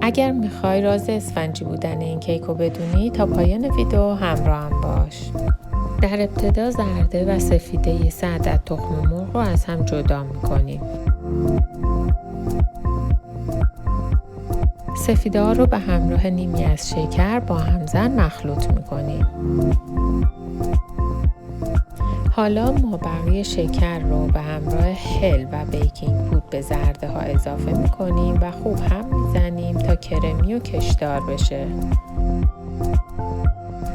اگر میخوای راز اسفنجی بودن این کیک رو بدونی تا پایان ویدیو همراه هم باش. در ابتدا زرده و سفیده 3 عدد تخم مرغ رو از هم جدا میکنیم. سفیده ها رو به همراه نیمی از شکر با همزن مخلوط میکنیم. حالا ما بقیه شکر رو به همراه هل و بیکینگ پود به زرده ها اضافه میکنیم و خوب هم میزنیم تا کرمی و کشدار بشه.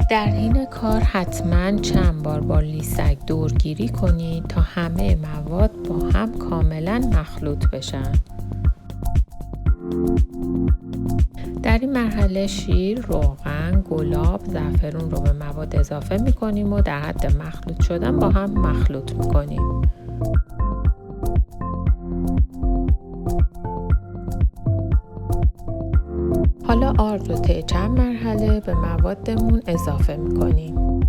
در حین کار حتما چند بار با لیسک دورگیری کنید تا همه مواد با هم کاملا مخلوط بشن. در این مرحله شیر، روغن، گلاب، زعفرون رو به مواد اضافه میکنیم و در حد مخلوط شدن با هم مخلوط میکنیم. حالا آرد رو طی چند مرحله به موادمون اضافه میکنیم.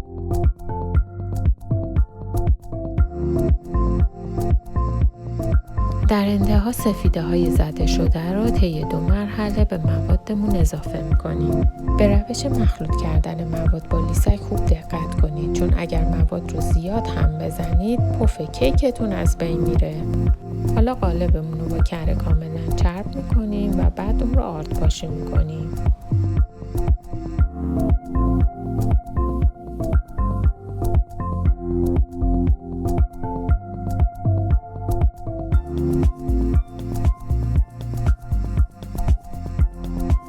در انتها سفیده های زده شده رو طی 2 مرحله به موادمون اضافه میکنیم. به روش مخلوط کردن مواد با لیسک خوب دقت کنید، چون اگر مواد رو زیاد هم بزنید پف کیکتون از بین میره. حالا قالبمون رو با کره کاملا چرب میکنیم و بعد اون رو آرد پاشی میکنیم.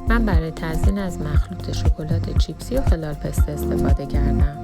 من برای تزیین از مخلوط شکلات چیپسی و خلال پسته استفاده کردم.